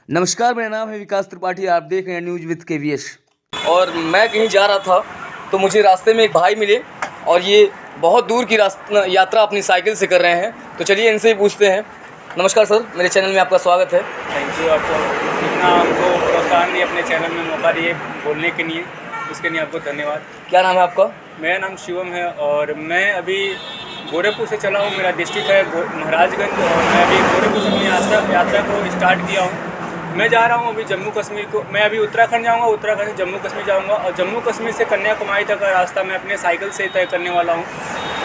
नमस्कार, मेरा नाम है विकास त्रिपाठी। आप देख रहे हैं न्यूज़ विद केवीएस। और मैं कहीं जा रहा था तो मुझे रास्ते में एक भाई मिले और ये बहुत दूर की यात्रा अपनी साइकिल से कर रहे हैं। तो चलिए इनसे ही पूछते हैं। नमस्कार सर, मेरे चैनल में आपका स्वागत है। Thank you. आपको इतना हमको प्रोत्साहन दिए, अपने चैनल में मौका दिए बोलने के लिए, उसके लिए आपको धन्यवाद। क्या नाम है आपका? मेरा नाम शिवम है और मैं अभी गोरखपुर से चला हूँ। मेरा डिस्ट्रिक्ट है महाराजगंज और मैं अभी गोरखपुर से अपनी यात्रा को स्टार्ट किया हूँ। मैं जा रहा हूँ अभी जम्मू कश्मीर को। मैं अभी उत्तराखंड जाऊँगा, उत्तराखंड से जम्मू कश्मीर जाऊँगा और जम्मू कश्मीर से कन्याकुमारी तक का रास्ता मैं अपने साइकिल से तय करने वाला हूँ।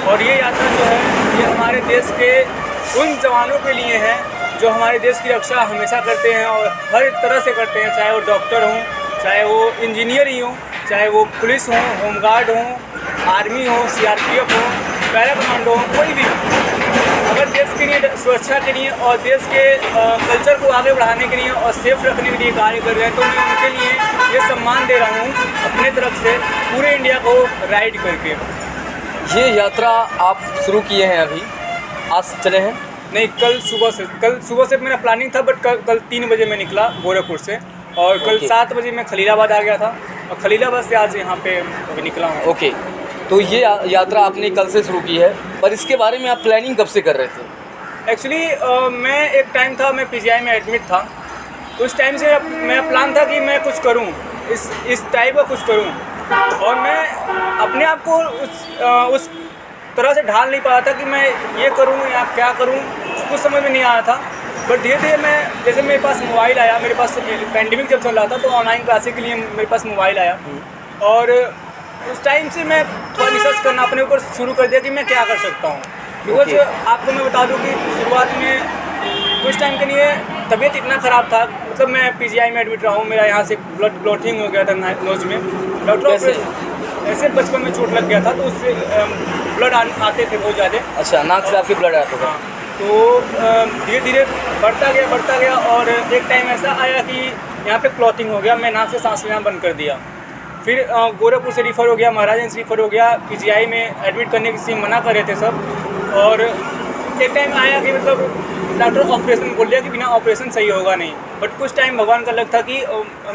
और ये यात्रा जो है ये हमारे देश के उन जवानों के लिए है जो हमारे देश की रक्षा हमेशा करते हैं और हर तरह से करते हैं, चाहे वो डॉक्टर हों, चाहे वो इंजीनियर ही हों, चाहे वो पुलिस हों, होमगार्ड हों, आर्मी हो, सीआरपीएफ हो, पैरा कमांडो हो, कोई भी अगर देश के लिए, सुरक्षा के लिए और देश के कल्चर को आगे बढ़ाने के लिए और सेफ रखने के लिए कार्य कर रहे हैं, तो मैं उनके लिए ये सम्मान दे रहा हूँ अपने तरफ से पूरे इंडिया को राइड करके। ये यात्रा आप शुरू किए हैं अभी, आज चले हैं? नहीं, कल सुबह से मेरा प्लानिंग था, बट कल 3 बजे मैं निकला गोरखपुर से और कल 7 बजे मैं खलीलाबाद आ गया था और खलीलाबाद से आज यहाँ पे अभी निकला हूँ। ओके, तो ये यात्रा आपने कल से शुरू की है, पर इसके बारे में आप प्लानिंग कब से कर रहे थे? एक्चुअली मैं एक टाइम था, मैं पीजीआई में एडमिट था। उस टाइम से मेरा प्लान था कि मैं कुछ करूं, इस टाइप का कुछ करूं और मैं अपने आप को उस तरह से ढाल नहीं पाया था कि मैं ये करूं या क्या करूं, कुछ समझ में नहीं आया था। बट धीरे धीरे मैं, जैसे मेरे पास मोबाइल आया, मेरे पास पैंडेमिक जब चल रहा था तो ऑनलाइन क्लासेस के लिए मेरे पास मोबाइल आया और उस टाइम से मैं थोड़ा रिसर्च करना अपने ऊपर शुरू कर दिया कि मैं क्या कर सकता हूँ। बिकॉज आपको मैं बता दूँ कि शुरुआत में कुछ टाइम के लिए तबीयत इतना ख़राब था, मतलब मैं पीजीआई में एडमिट रहा हूँ, मेरा यहाँ से ब्लड क्लॉटिंग हो गया था नोज में। डॉक्टर ऐसे बचपन में चोट लग गया था तो उससे ब्लड आते थे बहुत ज़्यादा। अच्छा, नाक से आपके ब्लड आता था? तो धीरे धीरे बढ़ता गया और एक टाइम ऐसा आया कि यहाँ पे क्लॉटिंग हो गया, मैं नाक से सांस लेना बंद कर दिया। फिर गोरखपुर से रिफ़र हो गया, महाराजगंज से रिफ़र हो गया, पीजीआई में एडमिट करने की मना कर रहे थे सब। और एक टाइम आया कि मतलब डॉक्टर ऑपरेशन बोल दिया कि बिना ऑपरेशन सही होगा नहीं। बट कुछ टाइम भगवान का लग था कि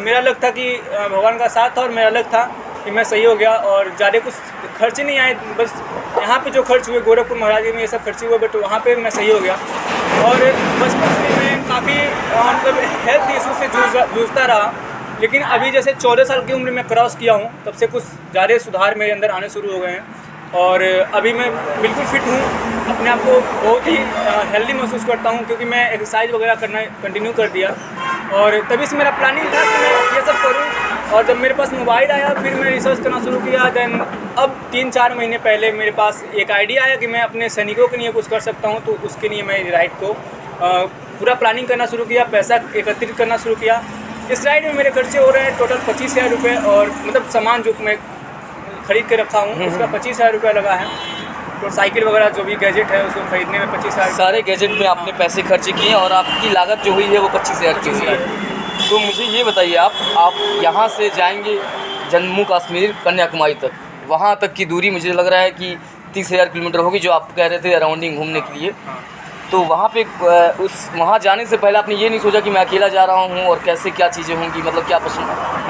मेरा लग था कि भगवान का साथ था और मेरा लग था कि मैं सही हो गया और ज़्यादा कुछ खर्चे नहीं आए। बस यहाँ पे जो खर्च हुए गोरखपुर महाराजगंज में ये सब खर्चे हुए, बट वहाँ पे मैं सही हो गया। और बचपन से मैं काफ़ी मतलब हेल्थ इशू से जूझता रहा, लेकिन अभी जैसे 14 साल की उम्र में क्रॉस किया हूँ, तब से कुछ ज़्यादा सुधार मेरे अंदर आने शुरू हो गए हैं और अभी मैं बिल्कुल फिट हूँ। अपने आप को बहुत ही हेल्दी महसूस करता हूँ क्योंकि मैं एक्सरसाइज वगैरह करना कंटिन्यू कर दिया और तभी से मेरा प्लानिंग था कि मैं ये सब करूँ। और जब मेरे पास मोबाइल आया फिर मैं रिसर्च करना शुरू किया। देन अब 3-4 महीने पहले मेरे पास एक आइडिया आया कि मैं अपने सैनिकों के लिए कुछ कर सकता हूँ, तो उसके लिए मैं राइड को पूरा प्लानिंग करना शुरू किया, पैसा एकत्रित करना शुरू किया। इस राइड में मेरे खर्चे हो रहे हैं टोटल 25,000 रुपये और मतलब सामान जो मैं खरीद के रखा हूँ उसका 25,000 रुपये लगा है। तो साइकिल वगैरह जो भी गैजेट है उसको खरीदने में 25,000। सारे गैजेट में आपने पैसे खर्च किए और आपकी लागत जो हुई है वो 25,000 की हुई है। तो मुझे ये बताइए, आप यहाँ से जाएंगे जम्मू कश्मीर कन्याकुमारी तक, वहाँ तक की दूरी मुझे लग रहा है कि 30,000 किलोमीटर होगी जो आप कह रहे थे अराउंडिंग घूमने के लिए। तो वहाँ पे वहाँ जाने से पहले आपने ये नहीं सोचा कि मैं अकेला जा रहा हूँ और कैसे क्या चीज़ें होंगी, मतलब क्या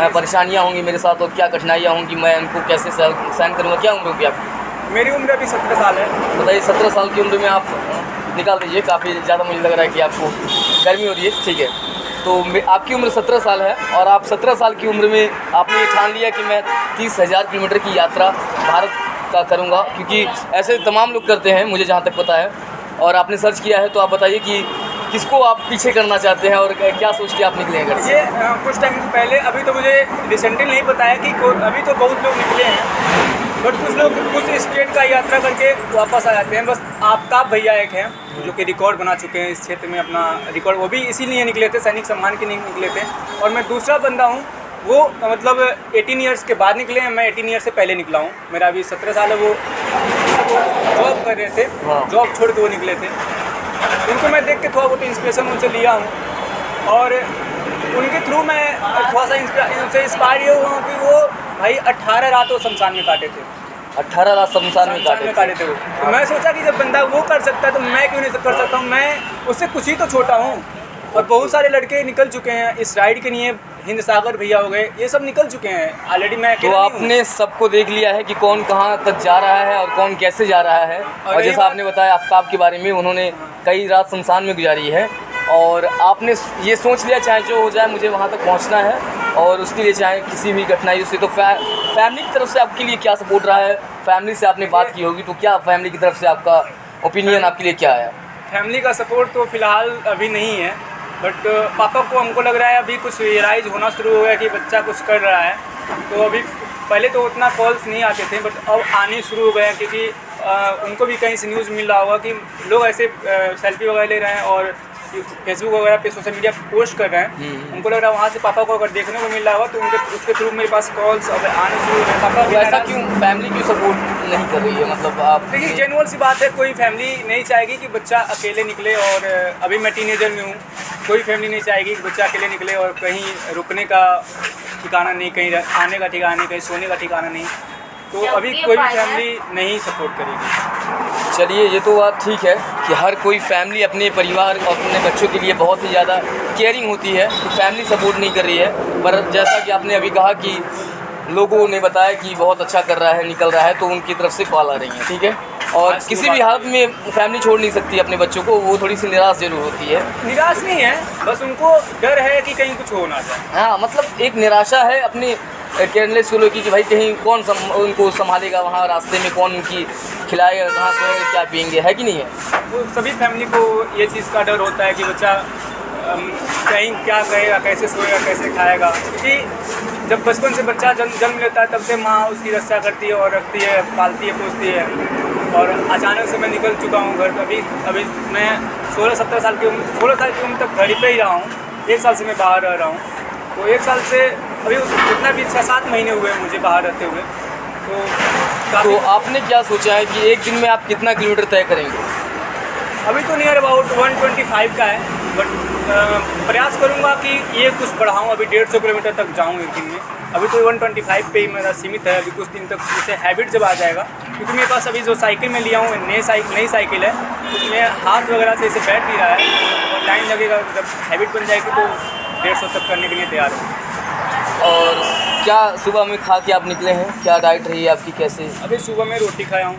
परेशानियाँ होंगी मेरे साथ और क्या कठिनाइयाँ होंगी, मैं उनको कैसे सहन करूँगा? क्या उम्र होगी आपकी? मेरी उम्र अभी 17 साल है। बताइए, 17 साल की उम्र में आप निकाल दीजिए, काफ़ी ज़्यादा मुझे लग रहा है कि आपको गर्मी हो रही है, ठीक है। तो आपकी उम्र 17 साल है और आप 17 साल की उम्र में आपने ये ठान लिया कि मैं 30,000 किलोमीटर की यात्रा भारत का करूँगा, क्योंकि ऐसे तमाम लोग करते हैं मुझे जहाँ तक पता है। और आपने सर्च किया है, तो आप बताइए कि किसको आप पीछे करना चाहते हैं और क्या सोच के आप निकले हैं घर से? ये कुछ टाइम पहले, अभी तो मुझे रिसेंटली नहीं पता है कि अभी तो बहुत लोग निकले हैं, बट कुछ लोग कुछ स्टेट का यात्रा करके वापस आ जाते हैं। बस आफ्ताब भैया एक हैं जो कि रिकॉर्ड बना चुके हैं इस क्षेत्र में, अपना रिकॉर्ड, वो भी इसीलिए निकले थे, सैनिक सम्मान के लिए निकले थे। और मैं दूसरा बंदा हूँ, वो मतलब 18 ईयर्स के बाद निकले हैं, मैं 18 ईयर्स से पहले निकला हूँ। मेरा अभी 17 साल है। वो जॉब कर रहे थे, जॉब छोड़ के वो निकले थे। उनको मैं देख के थोड़ा बहुत इंस्पिरेशन उनसे लिया हूँ और उनके थ्रू मैं थोड़ा सा उनसे इंस्पायर ये हुआ हूँ कि वो भाई 18 रात वो शमशान में काटे थे। 18 रात शमशान में काटे थे वो। तो मैं सोचा कि जब बंदा वो कर सकता है तो मैं क्यों नहीं कर सकता हूँ। मैं उससे कुछ ही तो छोटा हूँ, और बहुत सारे लड़के निकल चुके हैं इस राइड के लिए, हिंद सागर भैया हो गए, ये सब निकल चुके हैं ऑलरेडी। मैं तो अकेला नहीं हूँ। आपने सबको देख लिया है कि कौन कहाँ तक जा रहा है और कौन कैसे जा रहा है। और यही जैसा बात- आपने बताया आफ्ताब के बारे में, उन्होंने कई रात शमशान में गुजारी है और आपने ये सोच लिया चाहे जो हो जाए मुझे वहाँ तक पहुँचना है, और उसके लिए चाहे किसी भी कठिनाई से। तो फैमिली की तरफ से आपके लिए क्या सपोर्ट रहा है? फैमिली से आपने बात की होगी, तो क्या फैमिली की तरफ से आपका ओपिनियन आपके लिए क्या आया? फैमिली का सपोर्ट तो फ़िलहाल अभी नहीं है, बट पापा को हमको लग रहा है अभी कुछ रियलाइज़ होना शुरू हो गया कि बच्चा कुछ कर रहा है। तो अभी पहले तो उतना कॉल्स नहीं आते थे, बट अब आने शुरू हो गए हैं, क्योंकि उनको भी कहीं से न्यूज़ मिल रहा होगा कि लोग ऐसे सेल्फी वगैरह ले रहे हैं और फेसबुक वगैरह पे सोशल मीडिया पे पोस्ट कर रहे हैं। उनको लग रहा है वहाँ से पापा को अगर देखने को मिल रहा होगा तो उनके उसके थ्रू मेरे पास कॉल्स अब आने शुरू हो गए। पापा तो ऐसा क्यों फैमिली क्यों सपोर्ट नहीं कर रही है? मतलब आप देखिए, जेन्युइन सी बात है, कोई फैमिली नहीं चाहेगी कि बच्चा अकेले निकले, और अभी मैं टीनेजर में हूँ। कोई फैमिली नहीं चाहेगी कि बच्चा अकेले निकले और कहीं रुकने का ठिकाना नहीं, कहीं खाने का ठिकाना नहीं, कहीं सोने का ठिकाना नहीं। तो अभी कोई भी फैमिली नहीं सपोर्ट करेगी। चलिए, ये तो बात ठीक है कि हर कोई फैमिली अपने परिवार और अपने बच्चों के लिए बहुत ही ज़्यादा केयरिंग होती है, तो फैमिली सपोर्ट नहीं कर रही है। पर जैसा कि आपने अभी कहा कि लोगों ने बताया कि बहुत अच्छा कर रहा है, निकल रहा है, तो उनकी तरफ से कॉल आ रही है, ठीक है। और किसी भी हालत में फैमिली छोड़ नहीं सकती अपने बच्चों को, वो थोड़ी सी निराश जरूर होती है। निराश नहीं है, बस उनको डर है कि कहीं कुछ हो ना जाए। हाँ, मतलब एक निराशा है अपनी केयरलेस को लेकर कि भाई कहीं कौन उनको संभालेगा, वहाँ रास्ते में कौन उनकी खिलाएगा, कहाँ सोएंगे, क्या पिएंगे, है कि नहीं है? वो सभी फैमिली को ये चीज़ का डर होता है कि बच्चा कहीं क्या करेगा, कैसे सोएगा, कैसे खाएगा। क्योंकि जब बचपन से बच्चा जन्म लेता है तब से माँ उसकी रक्षा करती है और रखती है, पालती है, पोसती है। और अचानक से मैं निकल चुका हूँ घर पे। अभी मैं 16-17 साल की उम्र, 16 साल की उम्र तक घर पे ही रहा हूँ। 1 साल से मैं बाहर रह रहा हूँ। तो 1 साल से अभी जितना भी 6-7 महीने हुए मुझे बाहर रहते हुए। तो आपने क्या सोचा है कि एक दिन में आप कितना किलोमीटर तय करेंगे? अभी तो नियर अबाउट 125 का है, बट प्रयास करूंगा कि ये कुछ बढ़ाऊं। अभी 150 किलोमीटर तक जाऊं एक दिन में। अभी तो 125 पे ही मेरा सीमित है। अभी कुछ दिन तक जैसे हैबिट जब आ जाएगा, क्योंकि मेरे पास अभी जो साइकिल में लिया हूँ नई साइकिल है, उसमें हाथ वगैरह से इसे बैठ नहीं रहा है और टाइम लगेगा। जब हैबिट बन जाएगी तो 150 तक करने के लिए तैयार हूँ। और क्या सुबह में खा के आप निकले हैं? क्या डाइट रही है आपकी, कैसे? अभी सुबह में रोटी खाया हूँ,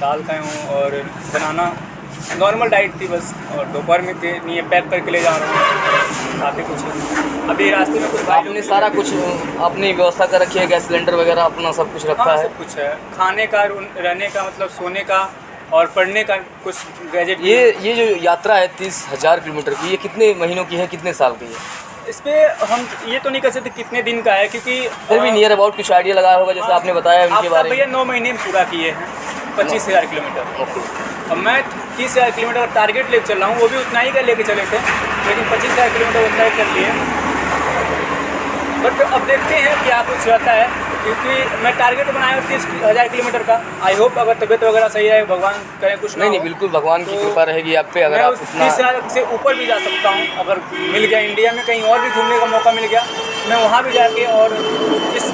दाल खाया हूँ और बनाना, नॉर्मल डाइट थी बस। और दोपहर में नहीं पैक करके ले जा रहा हूँ काफ़ी कुछ। अभी रास्ते में कुछ आपने सारा कुछ अपनी व्यवस्था कर रखी है, गैस सिलेंडर वगैरह अपना सब कुछ रखा है? सब कुछ है, खाने का, रहने का, मतलब सोने का और पढ़ने का कुछ गैजेट। ये जो यात्रा है 30,000 किलोमीटर की, ये कितने महीनों की है, कितने साल की है? इस पर हम ये तो नहीं कह सकते कितने दिन का है, क्योंकि फिर भी नियर अबाउट कुछ आइडिया लगाया होगा, जैसे आपने बताया उनके बारे भैया में। 9 महीने में पूरा किए हैं 25,000 किलोमीटर। ओके। अब मैं 30,000 किलोमीटर का टारगेट लेकर चल रहा हूँ, वो भी उतना ही का लेके चले थे, लेकिन 25,000 किलोमीटर उतना ही कर लिए। बट अब देखते हैं क्या कुछ रहता है, क्योंकि मैं टारगेट बनाया हूँ 30,000 किलोमीटर का। आई होप अगर तबीयत वगैरह सही है, भगवान करे कुछ नहीं, बिल्कुल भगवान की कृपा रहेगी आप पे। अगर मैं आप उस उतना 30,000 से ऊपर भी जा सकता हूँ अगर मिल गया। इंडिया में कहीं और भी घूमने का मौका मिल गया, मैं वहाँ भी जाके, और इस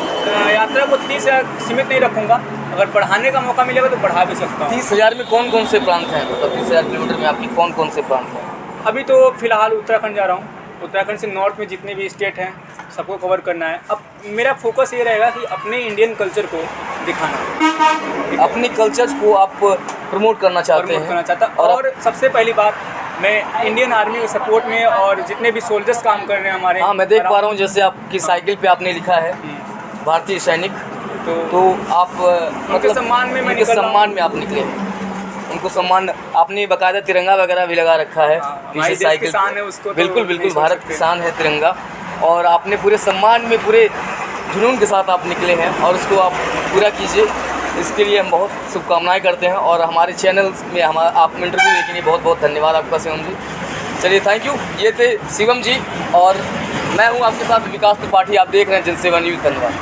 यात्रा को 30,000 सीमित नहीं रखूँगा। अगर बढ़ाने का मौका मिलेगा तो बढ़ा भी सकता हूँ। 30,000 में कौन कौन से प्रांत हैं? मतलब 30,000 किलोमीटर में आपकी कौन कौन से प्रांत हैं? अभी तो फ़िलहाल उत्तराखंड जा रहा हूँ। उत्तराखंड से नॉर्थ में जितने भी स्टेट हैं सबको कवर करना है। अब मेरा फोकस ये रहेगा कि अपने इंडियन कल्चर को दिखाना, अपने कल्चर्स को आप प्रमोट करना चाहते हैं? करना चाहता। और सबसे पहली बात, मैं इंडियन आर्मी के सपोर्ट में और जितने भी सोल्जर्स काम कर रहे हैं हमारे। हाँ, मैं देख पा रहा हूँ जैसे आपकी साइकिल पे आपने लिखा है भारतीय सैनिक, तो आप मतलब सम्मान में मैं उनके निकल रहा हूँ। सम्मान में आप निकले हैं। उनको सम्मान, आपने बाकायदा तिरंगा वगैरह भी लगा रखा है हमारी पीछे देश की शान है, उसको तो बिल्कुल नहीं बिल्कुल छोड़ भारत सकते। की शान है तिरंगा, और आपने पूरे सम्मान में, पूरे जुनून के साथ आप निकले हैं, और उसको आप पूरा कीजिए। इसके लिए हम बहुत शुभकामनाएं करते हैं, और हमारे चैनल में आप इंटरव्यू देने के लिए बहुत बहुत धन्यवाद आपका शिवम जी। चलिए, थैंक यू। ये थे शिवम जी और मैं हूँ आपके साथ विकास त्रिपाठी। आप देख रहे हैं जनसेवा न्यूज़। धन्यवाद।